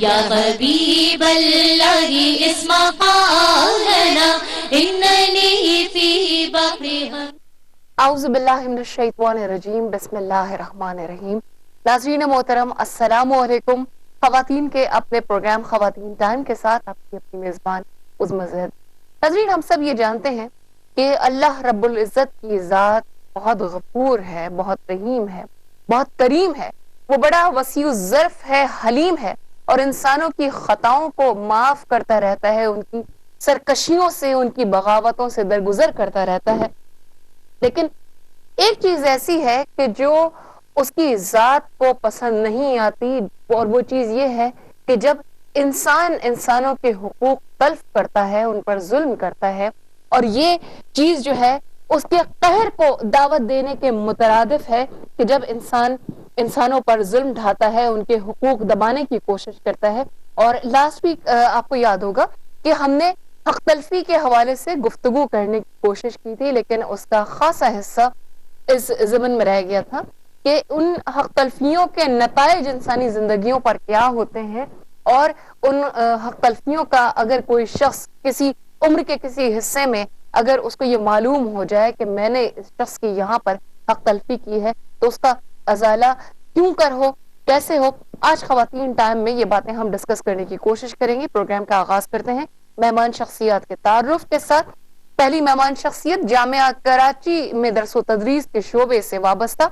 یا حبیب اللہ اسم قالنا اننی فی بحر. اعوذ باللہ من الشیطان الرجیم، بسم اللہ الرحمن الرحیم. ناظرین محترم، السلام علیکم. خواتین کے اپنے پروگرام خواتین ٹائم کے ساتھ آپ کی اپنی میزبان عظمی زہد. ناظرین، ہم سب یہ جانتے ہیں کہ اللہ رب العزت کی ذات بہت غفور ہے، بہت رحیم ہے، بہت کریم ہے. وہ بڑا وسیع الظرف ہے، حلیم ہے، اور انسانوں کی خطاؤں کو معاف کرتا رہتا ہے، ان کی سرکشیوں سے، ان کی بغاوتوں سے درگزر کرتا رہتا ہے. لیکن ایک چیز ایسی ہے کہ جو اس کی ذات کو پسند نہیں آتی، اور وہ چیز یہ ہے کہ جب انسانوں کے حقوق تلف کرتا ہے، ان پر ظلم کرتا ہے، اور یہ چیز جو ہے اس کے قہر کو دعوت دینے کے مترادف ہے کہ جب انسانوں پر ظلم ڈھاتا ہے، ان کے حقوق دبانے کی کوشش کرتا ہے. اور لاسٹ ویک آپ کو یاد ہوگا کہ ہم نے حق تلفی کے حوالے سے گفتگو کرنے کی کوشش کی تھی، لیکن اس کا خاصا حصہ اس ضمن میں رہ گیا تھا کہ ان حق تلفیوں کے نتائج انسانی زندگیوں پر کیا ہوتے ہیں، اور ان حق تلفیوں کا اگر کوئی شخص کسی عمر کے کسی حصے میں اگر اس کو یہ معلوم ہو جائے کہ میں نے اس شخص کی یہاں پر حق تلفی کی ہے تو اس کا ازالہ کیوں کر ہو، کیسے ہو. آج خواتین ٹائم میں یہ باتیں ہم ڈسکس کرنے کی کوشش کریں گے. پروگرام کا آغاز کرتے ہیں مہمان شخصیات کے تعارف کے ساتھ. پہلی مہمان شخصیت جامعہ کراچی میں درس و تدریس کے شعبے سے وابستہ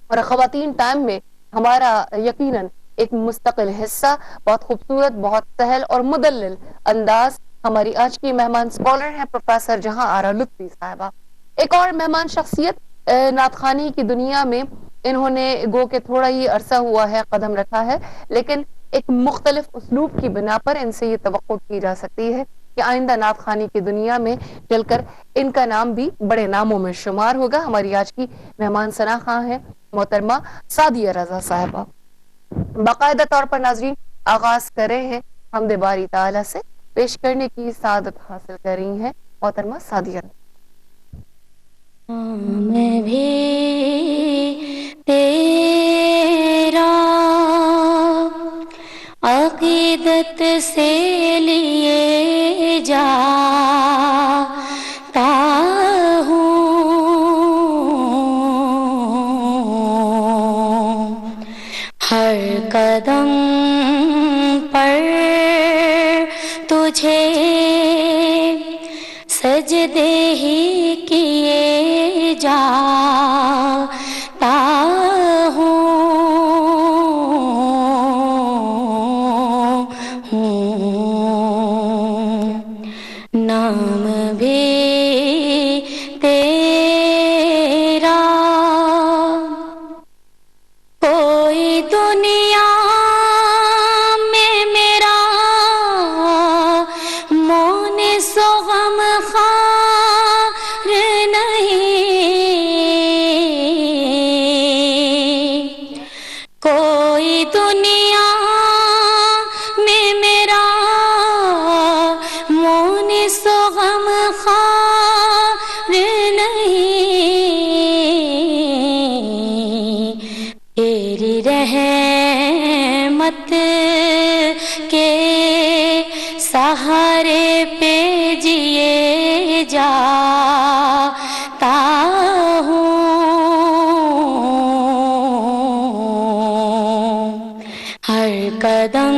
اور خواتین ٹائم میں ہمارا یقیناً ایک مستقل حصہ، بہت خوبصورت، بہت سہل اور مدلل انداز. ہماری آج کی مہمان اسکالر ہیں پروفیسر جہاں آرا لطفی صاحبہ. ایک اور مہمان شخصیت نعت خوانی کی دنیا میں انہوں نے گو کہ تھوڑا ہی عرصہ ہوا ہے قدم رکھا ہے، لیکن ایک مختلف اسلوب کی بنا پر ان سے یہ توقع کی جا سکتی ہے کہ آئندہ نعت خوانی کی دنیا میں چل کر ان کا نام بھی بڑے ناموں میں شمار ہوگا. ہماری آج کی مہمان ثنا خاں ہیں محترمہ سعدیہ رضا صاحبہ. باقاعدہ طور پر ناظرین آغاز کر رہے ہیں حمد باری تعالی سے. پیش کرنے کی سعادت حاصل کر رہی ہیں محترمہ سعدیہ. میں بھی تیرا عقیدت سے لیے جاتا ہوں، ہر قدم پر تجھے سجدے ہی کیے جاتا ہوں. نام بھی تیرا کوئی دنیا میں میرا مونس و غم خوار نہیں، کوئی دنیا میں میرا مونس و غم خوار نہیں. تیری رحمت کے سہارے پہ جیے جاتا ہوں، ہر قدم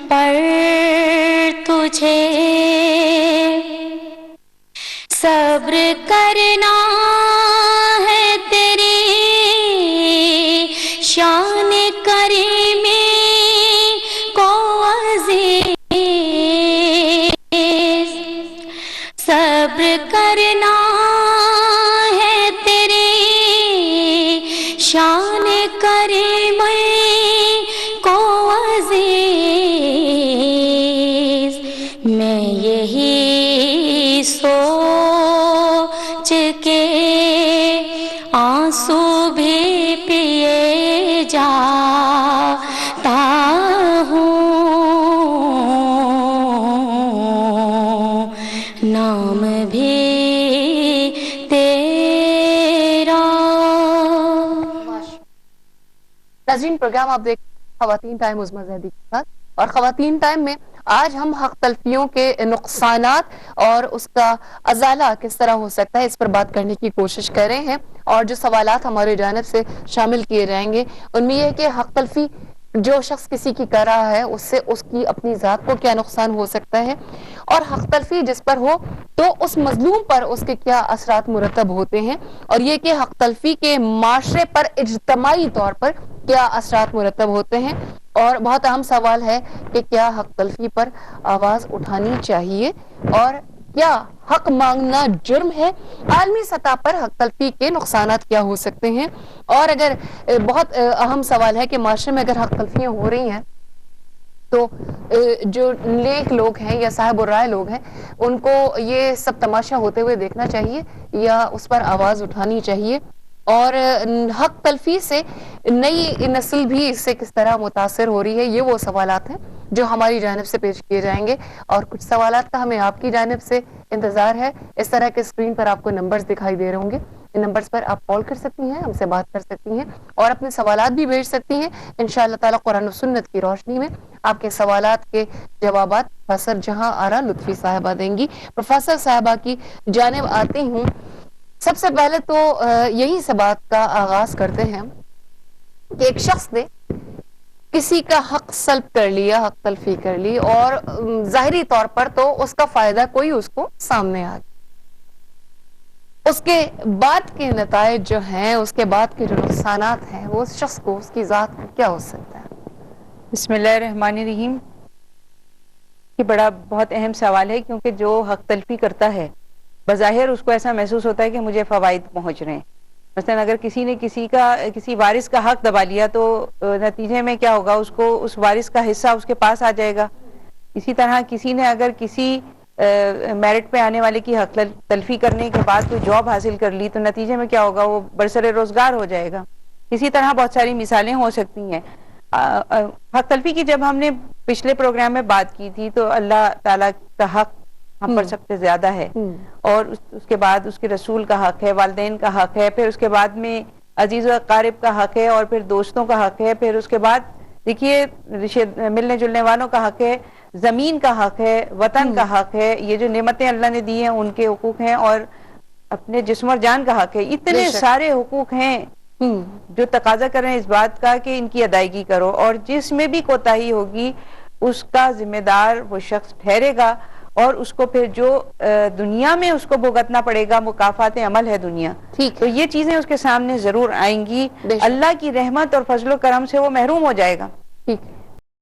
پر تجھے صبر کرنا ہے، تیری شان کریمی کو عزیز صبر کرنا ہے، تیری شان کریمی کو عزیز. میں یہی سوچ کے آنسو بھی پیے جاتا ہوں، نام بھی تیرا. ناظرین پروگرام آپ دیکھ خواتین ٹائم عظمیٰ زیدی کے ساتھ. اور خواتین ٹائم میں آج ہم حق تلفیوں کے نقصانات اور اس کا ازالہ کس طرح ہو سکتا ہے اس پر بات کرنے کی کوشش کر رہے ہیں. اور جو سوالات ہماری جانب سے شامل کیے جائیں گے ان میں یہ ہے کہ حق تلفی جو شخص کسی کی کر رہا ہے اس سے اس کی اپنی ذات کو کیا نقصان ہو سکتا ہے, اور حق تلفی جس پر ہو تو اس مظلوم پر اس کے کیا اثرات مرتب ہوتے ہیں, اور یہ کہ حق تلفی کے معاشرے پر اجتماعی طور پر کیا اثرات مرتب ہوتے ہیں. اور بہت اہم سوال ہے کہ کیا حق تلفی پر آواز اٹھانی چاہیے اور کیا حق مانگنا جرم ہے, عالمی سطح پر حق تلفی کے نقصانات کیا ہو سکتے ہیں. اور اگر بہت اہم سوال ہے کہ معاشرے میں اگر حق تلفیاں ہو رہی ہیں تو جو نیک لوگ ہیں یا صاحب الرائے لوگ ہیں ان کو یہ سب تماشا ہوتے ہوئے دیکھنا چاہیے یا اس پر آواز اٹھانی چاہیے, اور حق تلفی سے نئی نسل بھی اس سے کس طرح متاثر ہو رہی ہے, یہ وہ سوالات ہیں جو ہماری جانب سے پیش کیے جائیں گے. اور کچھ سوالات کا ہمیں آپ کی جانب سے انتظار ہے. اس طرح کے اسکرین پر آپ کو نمبرز دکھائی دے رہے ہوں گے, ان نمبرز پر آپ کال کر سکتی ہیں, ہم سے بات کر سکتی ہیں اور اپنے سوالات بھی بھیج سکتی ہیں. انشاءاللہ تعالی قرآن و سنت کی روشنی میں آپ کے سوالات کے جوابات پروفیسر جہاں آرا لطفی صاحبہ دیں گی. پروفیسر صاحبہ کی جانب آتی ہوں. سب سے پہلے تو یہی سے بات کا آغاز کرتے ہیں کہ ایک شخص نے کسی کا حق سلب کر لیا, حق تلفی کر لی, اور ظاہری طور پر تو اس کا فائدہ کوئی اس کو سامنے آ گیا. اس کے بعد کے نتائج جو ہیں, اس کے بعد کے جو نقصانات ہیں وہ اس شخص کو, اس کی ذات کو کیا ہو سکتا ہے؟ بسم اللہ الرحمن الرحیم. یہ بڑا بہت اہم سوال ہے کیونکہ جو حق تلفی کرتا ہے بظاہر اس کو ایسا محسوس ہوتا ہے کہ مجھے فوائد پہنچ رہے ہیں. مثلا اگر کسی نے کسی وارث کا حق دبا لیا تو نتیجے میں کیا ہوگا, اس کو اس وارث کا حصہ اس کے پاس آ جائے گا. اسی طرح کسی نے اگر کسی میرٹ پہ آنے والے کی حق تلفی کرنے کے بعد کوئی جاب حاصل کر لی تو نتیجے میں کیا ہوگا, وہ برسر روزگار ہو جائے گا. اسی طرح بہت ساری مثالیں ہو سکتی ہیں. حق تلفی کی جب ہم نے پچھلے پروگرام میں بات کی تھی تو اللہ تعالیٰ کا حق ہم پر سب سے زیادہ ہے, اور اس کے بعد اس کے رسول کا حق ہے, والدین کا حق ہے, پھر اس کے بعد میں عزیز و اقارب کا حق ہے, اور پھر دوستوں کا حق ہے, پھر اس کے بعد دیکھیے ملنے جلنے والوں کا حق ہے, زمین کا حق ہے, وطن کا حق ہے, یہ جو نعمتیں اللہ نے دی ہیں ان کے حقوق ہیں, اور اپنے جسم اور جان کا حق ہے. اتنے سارے حقوق ہیں جو تقاضا کر رہے ہیں اس بات کا کہ ان کی ادائیگی کرو, اور جس میں بھی کوتاہی ہوگی اس کا ذمہ دار وہ شخص ٹھہرے گا, اور اس کو پھر جو دنیا میں اس کو بھگتنا پڑے گا, مکافات عمل ہے دنیا, تو یہ چیزیں اس کے سامنے ضرور آئیں گی. اللہ کی رحمت اور فضل و کرم سے وہ محروم ہو جائے گا. ٹھیک.